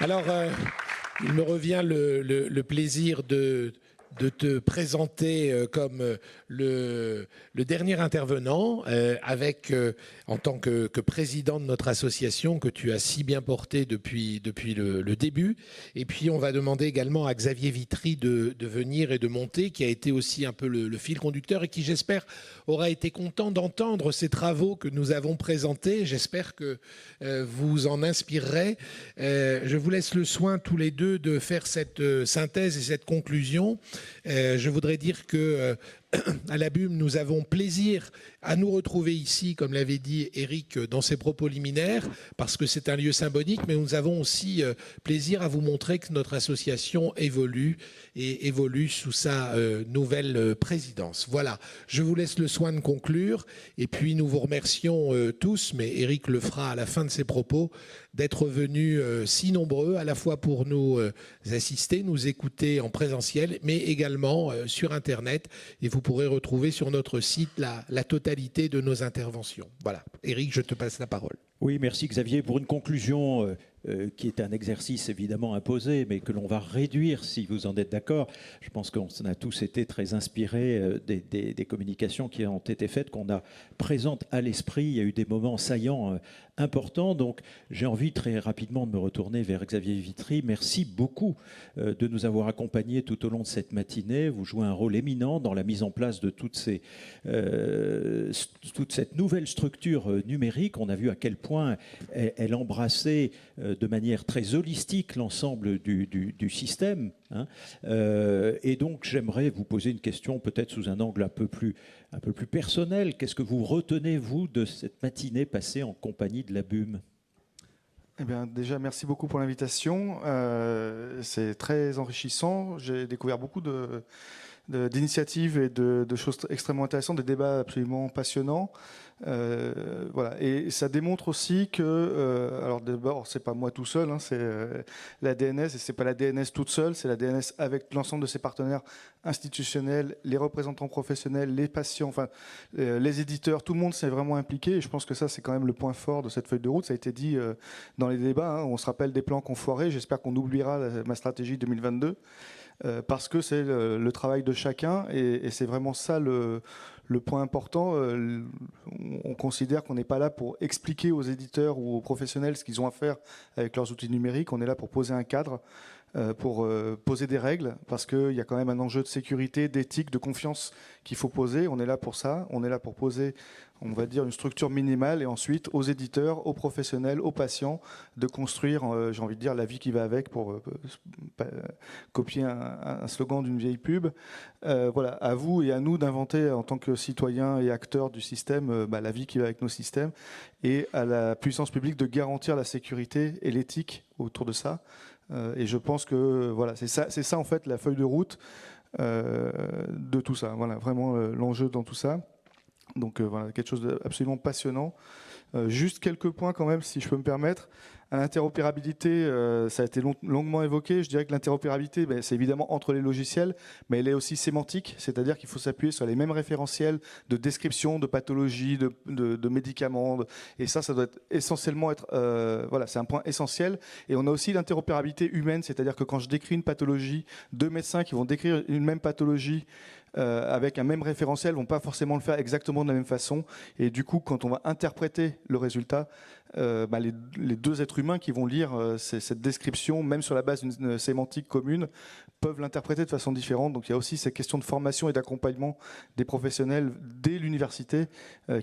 Alors, il me revient le plaisir de te présenter comme le dernier intervenant en tant que président de notre association que tu as si bien porté depuis le début. Et puis, on va demander également à Xavier Vitry de venir et de monter, qui a été aussi un peu le fil conducteur et qui, j'espère, aura été content d'entendre ces travaux que nous avons présentés. J'espère que vous en inspirerez. Je vous laisse le soin tous les deux de faire cette synthèse et cette conclusion. Je voudrais dire que à la BUM, nous avons plaisir à nous retrouver ici, comme l'avait dit Éric dans ses propos liminaires, parce que c'est un lieu symbolique, mais nous avons aussi plaisir à vous montrer que notre association évolue et évolue sous sa nouvelle présidence. Voilà, je vous laisse le soin de conclure, et puis nous vous remercions tous, mais Éric le fera à la fin de ses propos, d'être venus si nombreux, à la fois pour nous assister, nous écouter en présentiel, mais également sur Internet, et vous pourrez retrouver sur notre site la totalité de nos interventions. Voilà. Éric, je te passe la parole. Oui, merci Xavier pour une conclusion qui est un exercice évidemment imposé, mais que l'on va réduire si vous en êtes d'accord. Je pense qu'on a tous été très inspirés des communications qui ont été faites, qu'on a présentes à l'esprit. Il y a eu des moments saillants importants. Donc j'ai envie très rapidement de me retourner vers Xavier Vitry. Merci beaucoup de nous avoir accompagnés tout au long de cette matinée. Vous jouez un rôle éminent dans la mise en place de toute cette nouvelle structure numérique. On a vu à quel point elle embrassait de manière très holistique l'ensemble du système. Hein. Et donc j'aimerais vous poser une question peut-être sous un angle un peu plus personnel. Qu'est-ce que vous retenez, vous, de cette matinée passée en compagnie de la BUM ? Eh bien, déjà, merci beaucoup pour l'invitation. C'est très enrichissant. J'ai découvert beaucoup d'initiatives et de choses extrêmement intéressantes, des débats absolument passionnants. Voilà. Et ça démontre aussi que, alors d'abord, c'est pas moi tout seul, hein, c'est la DNS, et c'est pas la DNS toute seule, c'est la DNS avec l'ensemble de ses partenaires institutionnels, les représentants professionnels, les patients, enfin les éditeurs, tout le monde s'est vraiment impliqué. Et je pense que ça, c'est quand même le point fort de cette feuille de route. Ça a été dit dans les débats. Hein, on se rappelle des plans qu'on foirait. J'espère qu'on oubliera ma stratégie 2022. Parce que c'est le travail de chacun et c'est vraiment ça le point important. On considère qu'on n'est pas là pour expliquer aux éditeurs ou aux professionnels ce qu'ils ont à faire avec leurs outils numériques. On est là pour poser un cadre, pour poser des règles, parce qu'il y a quand même un enjeu de sécurité, d'éthique, de confiance qu'il faut poser. On est là pour ça. On est là pour poser, on va dire, une structure minimale et ensuite aux éditeurs, aux professionnels, aux patients de construire, j'ai envie de dire, la vie qui va avec, pour copier un slogan d'une vieille pub. Voilà, à vous et à nous d'inventer en tant que citoyens et acteurs du système la vie qui va avec nos systèmes, et à la puissance publique de garantir la sécurité et l'éthique autour de ça. Et je pense que voilà, c'est ça en fait la feuille de route de tout ça. Voilà, vraiment l'enjeu dans tout ça. Donc voilà, quelque chose d'absolument passionnant. Juste quelques points quand même, si je peux me permettre. À l'interopérabilité, ça a été longuement évoqué. Je dirais que l'interopérabilité, c'est évidemment entre les logiciels, mais elle est aussi sémantique, c'est-à-dire qu'il faut s'appuyer sur les mêmes référentiels de description, de pathologie, de médicaments. Et ça doit essentiellement être... voilà, c'est un point essentiel. Et on a aussi l'interopérabilité humaine, c'est-à-dire que quand je décris une pathologie, deux médecins qui vont décrire une même pathologie, avec un même référentiel, vont pas forcément le faire exactement de la même façon. Et du coup, quand on va interpréter le résultat, les deux êtres humains qui vont lire cette description, même sur la base d'une sémantique commune, peuvent l'interpréter de façon différente. Donc il y a aussi ces questions de formation et d'accompagnement des professionnels dès l'université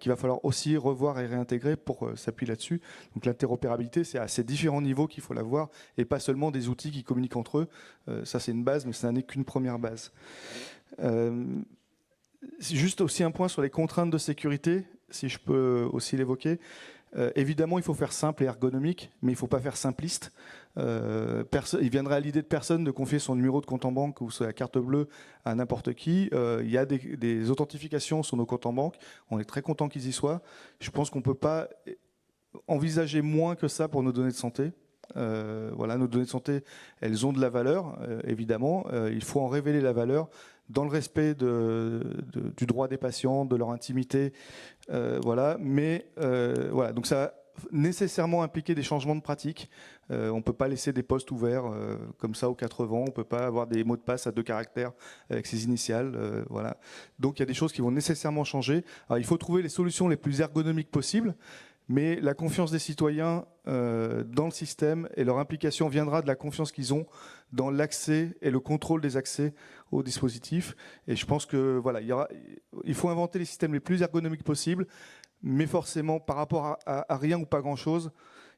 qu'il va falloir aussi revoir et réintégrer pour s'appuyer là-dessus. Donc l'interopérabilité, c'est à ces différents niveaux qu'il faut l'avoir, et pas seulement des outils qui communiquent entre eux. Ça, c'est une base, mais ça n'est qu'une première base. Juste aussi un point sur les contraintes de sécurité, si je peux aussi l'évoquer. Évidemment, il faut faire simple et ergonomique, mais il ne faut pas faire simpliste. Il viendrait à l'idée de personne de confier son numéro de compte en banque ou sa carte bleue à n'importe qui. Il y a des authentifications sur nos comptes en banque. On est très content qu'ils y soient. Je pense qu'on ne peut pas envisager moins que ça pour nos données de santé. Voilà, nos données de santé, elles ont de la valeur, évidemment. Il faut en révéler la valeur dans le respect du droit des patients, de leur intimité. Voilà, mais voilà, donc ça nécessairement impliquer des changements de pratique. On ne peut pas laisser des postes ouverts comme ça aux quatre vents. On ne peut pas avoir des mots de passe à 2 caractères avec ses initiales. Voilà. Donc il y a des choses qui vont nécessairement changer. Alors, il faut trouver les solutions les plus ergonomiques possibles. Mais la confiance des citoyens dans le système et leur implication viendra de la confiance qu'ils ont dans l'accès et le contrôle des accès au dispositif. Et je pense que voilà, il faut inventer les systèmes les plus ergonomiques possibles, mais forcément, par rapport à rien ou pas grand-chose,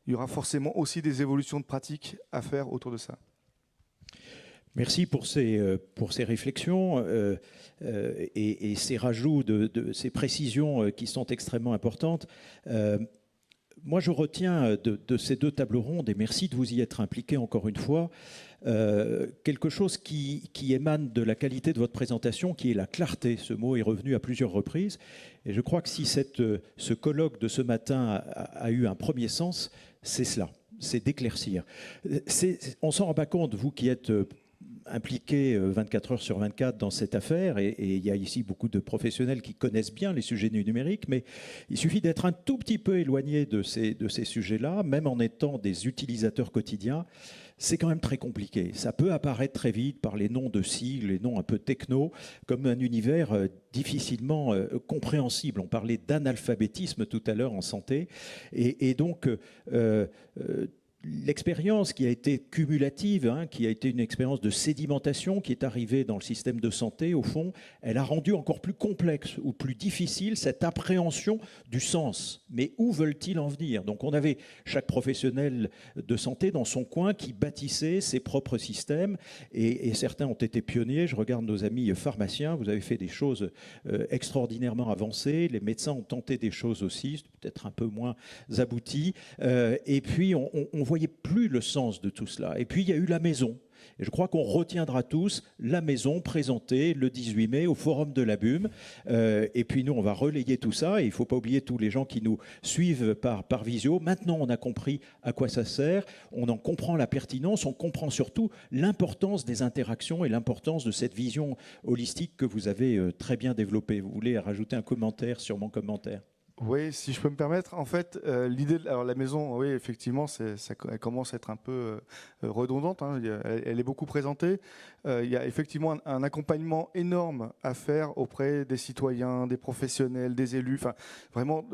il y aura forcément aussi des évolutions de pratiques à faire autour de ça. Merci pour ces réflexions et ces rajouts, ces précisions qui sont extrêmement importantes. Moi, je retiens de ces 2 tables rondes, et merci de vous y être impliqué encore une fois, quelque chose qui émane de la qualité de votre présentation, qui est la clarté. Ce mot est revenu à plusieurs reprises. Et je crois que si ce colloque de ce matin a eu un premier sens, c'est cela, c'est d'éclaircir. On ne s'en rend pas compte, vous qui êtes impliqué 24 heures sur 24 dans cette affaire, et il y a ici beaucoup de professionnels qui connaissent bien les sujets du numérique, mais il suffit d'être un tout petit peu éloigné de ces sujets-là, même en étant des utilisateurs quotidiens. C'est quand même très compliqué. Ça peut apparaître très vite par les noms de sigles, les noms un peu techno, comme un univers difficilement compréhensible. On parlait d'analphabétisme tout à l'heure en santé. Et donc, l'expérience qui a été cumulative, qui a été une expérience de sédimentation qui est arrivée dans le système de santé, au fond, elle a rendu encore plus complexe ou plus difficile cette appréhension du sens. Mais où veulent-ils en venir? Donc on avait chaque professionnel de santé dans son coin qui bâtissait ses propres systèmes, et certains ont été pionniers. Je regarde nos amis pharmaciens, vous avez fait des choses extraordinairement avancées, les médecins ont tenté des choses aussi, peut-être un peu moins abouties, et puis on voyait plus le sens de tout cela. Et puis il y a eu la maison. Et je crois qu'on retiendra tous la maison présentée le 18 mai au Forum de la BUM. Et puis nous, on va relayer tout ça. Et il ne faut pas oublier tous les gens qui nous suivent par visio. Maintenant, on a compris à quoi ça sert. On en comprend la pertinence. On comprend surtout l'importance des interactions et l'importance de cette vision holistique que vous avez très bien développée. Vous voulez rajouter un commentaire sur mon commentaire? Oui, si je peux me permettre, en fait, l'idée, alors la maison, oui, effectivement, elle commence à être un peu redondante, elle est beaucoup présentée. Il y a effectivement un accompagnement énorme à faire auprès des citoyens, des professionnels, des élus. Enfin, vraiment,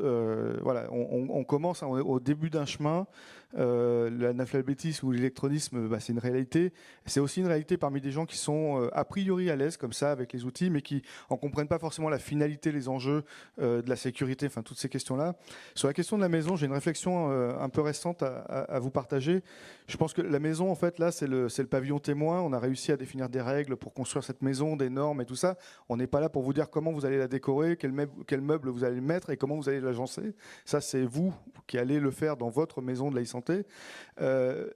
voilà, on commence au début d'un chemin. L'analphabétisme ou l'électronisme, c'est une réalité. C'est aussi une réalité parmi des gens qui sont a priori à l'aise comme ça avec les outils, mais qui en comprennent pas forcément la finalité, les enjeux de la sécurité, enfin toutes ces questions-là. Sur la question de la maison, j'ai une réflexion un peu récente à vous partager. Je pense que la maison, en fait, là, c'est le pavillon témoin. On a réussi à définir des règles pour construire cette maison, des normes et tout ça. On n'est pas là pour vous dire comment vous allez la décorer, quel meuble vous allez mettre et comment vous allez l'agencer. Ça, c'est vous qui allez le faire dans votre maison de l'e-santé.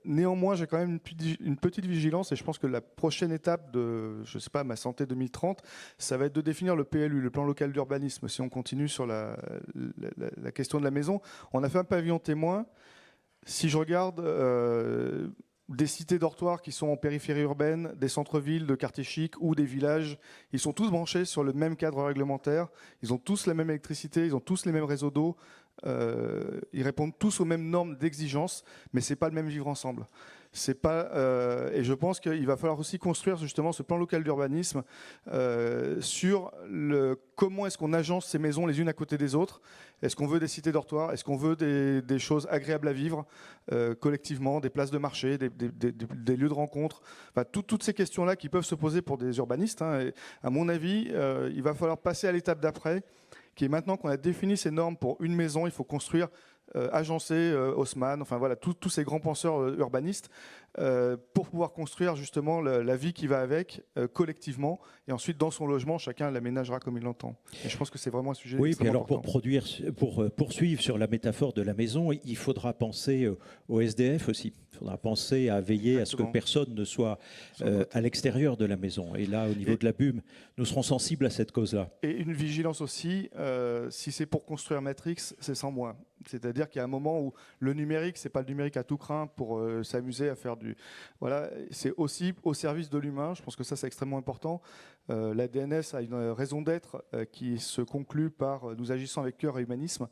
Néanmoins, j'ai quand même une petite vigilance, et je pense que la prochaine étape de, je sais pas, ma santé 2030, ça va être de définir le PLU, le plan local d'urbanisme. Si on continue sur la question de la maison, on a fait un pavillon témoin. Si je regarde des cités dortoirs qui sont en périphérie urbaine, des centres-villes, de quartiers chics ou des villages, ils sont tous branchés sur le même cadre réglementaire, ils ont tous la même électricité, ils ont tous les mêmes réseaux d'eau, ils répondent tous aux mêmes normes d'exigence, mais c'est pas le même vivre ensemble. C'est pas, et je pense qu'il va falloir aussi construire justement ce plan local d'urbanisme sur comment est-ce qu'on agence ces maisons les unes à côté des autres. Est-ce qu'on veut des cités dortoirs? Est-ce qu'on veut des choses agréables à vivre collectivement, des places de marché, des lieux de rencontre, enfin, toutes ces questions-là qui peuvent se poser pour des urbanistes. Et à mon avis, il va falloir passer à l'étape d'après, qui est maintenant qu'on a défini ces normes pour une maison, il faut construire agencer Haussmann, enfin voilà, tous ces grands penseurs urbanistes pour pouvoir construire justement la vie qui va avec collectivement, et ensuite dans son logement chacun l'aménagera comme il l'entend. Et je pense que c'est vraiment un sujet extrêmement important. Pour poursuivre sur la métaphore de la maison, il faudra penser au SDF aussi. Il faudra penser à veiller Exactement. À ce que personne ne soit à l'extérieur de la maison. Et là, au niveau de la BUM, nous serons sensibles à cette cause-là. Et une vigilance aussi, si c'est pour construire Matrix, c'est sans moi. C'est-à-dire qu'il y a un moment où le numérique, c'est pas le numérique à tout crin pour s'amuser à faire du... Voilà, c'est aussi au service de l'humain. Je pense que ça, c'est extrêmement important. La DNS a une raison d'être qui se conclut par nous agissant avec cœur et humanisme.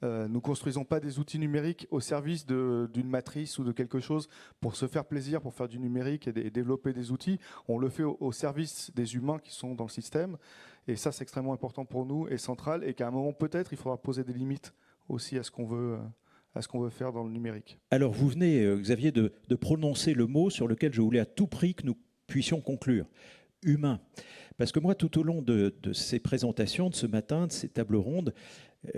Nous construisons pas des outils numériques au service d'une matrice ou de quelque chose pour se faire plaisir, pour faire du numérique et développer des outils. On le fait au service des humains qui sont dans le système. Et ça, c'est extrêmement important pour nous et central. Et qu'à un moment, peut-être, il faudra poser des limites aussi à ce qu'on veut faire dans le numérique. Alors, vous venez, Xavier, de prononcer le mot sur lequel je voulais à tout prix que nous puissions conclure. Humain. Parce que moi, tout au long de ces présentations, de ce matin, de ces tables rondes,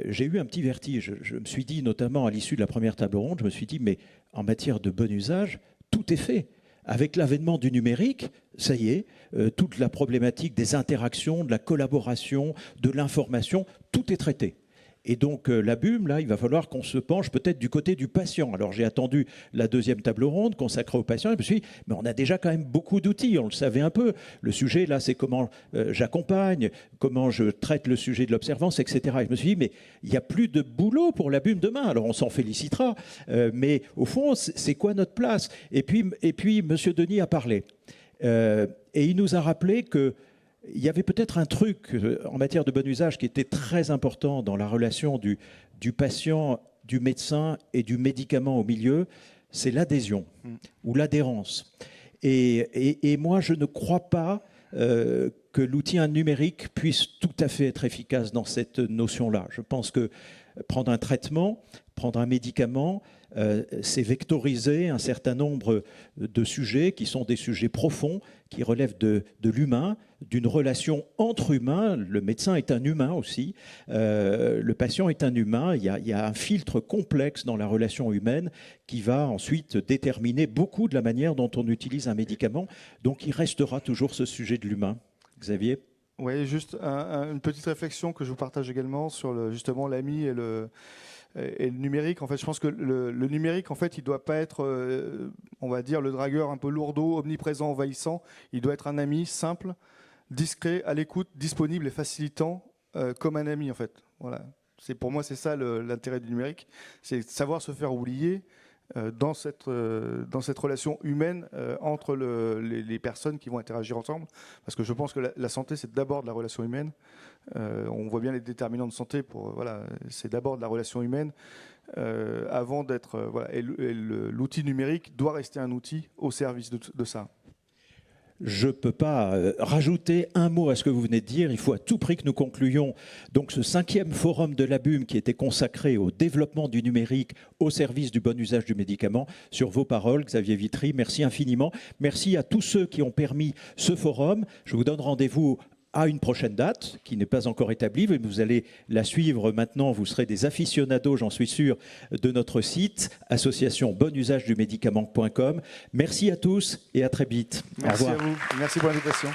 j'ai eu un petit vertige. Je me suis dit, notamment à l'issue de la première table ronde, je me suis dit, mais en matière de bon usage, tout est fait. Avec l'avènement du numérique, ça y est, toute la problématique des interactions, de la collaboration, de l'information, tout est traité. Et donc, la BUM, là, il va falloir qu'on se penche peut-être du côté du patient. Alors, j'ai attendu la deuxième table ronde consacrée au patient. Et je me suis dit, mais on a déjà quand même beaucoup d'outils, on le savait un peu. Le sujet, là, c'est comment j'accompagne, comment je traite le sujet de l'observance, etc. Et je me suis dit, mais il n'y a plus de boulot pour la BUM demain. Alors, on s'en félicitera. Mais au fond, c'est quoi notre place ? Et puis, M. Denis a parlé. Et il nous a rappelé que il y avait peut-être un truc en matière de bon usage qui était très important dans la relation du patient, du médecin et du médicament au milieu, c'est l'adhésion ou l'adhérence. Et moi, je ne crois pas que l'outil numérique puisse tout à fait être efficace dans cette notion-là. Je pense que prendre un traitement, prendre un médicament, c'est vectoriser un certain nombre de sujets qui sont des sujets profonds, qui relèvent de l'humain, d'une relation entre humains. Le médecin est un humain aussi, le patient est un humain. Il y a un filtre complexe dans la relation humaine qui va ensuite déterminer beaucoup de la manière dont on utilise un médicament. Donc il restera toujours ce sujet de l'humain. Xavier ? Oui, juste une petite réflexion que je vous partage également sur justement l'AMI et le numérique. En fait, je pense que le numérique, en fait, il ne doit pas être, on va dire, le dragueur un peu lourdeau, omniprésent, envahissant. Il doit être un ami simple, discret, à l'écoute, disponible et facilitant, comme un ami, en fait. Voilà. Pour moi, c'est ça l'intérêt du numérique. C'est savoir se faire oublier dans cette relation humaine entre les personnes qui vont interagir ensemble. Parce que je pense que la santé, c'est d'abord de la relation humaine. On voit bien les déterminants de santé. C'est d'abord de la relation humaine avant d'être... voilà. Et l'outil numérique doit rester un outil au service de ça. Je ne peux pas rajouter un mot à ce que vous venez de dire. Il faut à tout prix que nous concluions donc ce 5e forum de la BUM qui était consacré au développement du numérique au service du bon usage du médicament. Sur vos paroles, Xavier Vitry, merci infiniment. Merci à tous ceux qui ont permis ce forum. Je vous donne rendez-vous à une prochaine date qui n'est pas encore établie, mais vous allez la suivre maintenant. Vous serez des aficionados, j'en suis sûr, de notre site associationbonusagedumédicament.com. Merci à tous et à très vite. Merci Au revoir. à vous. Merci pour l'invitation.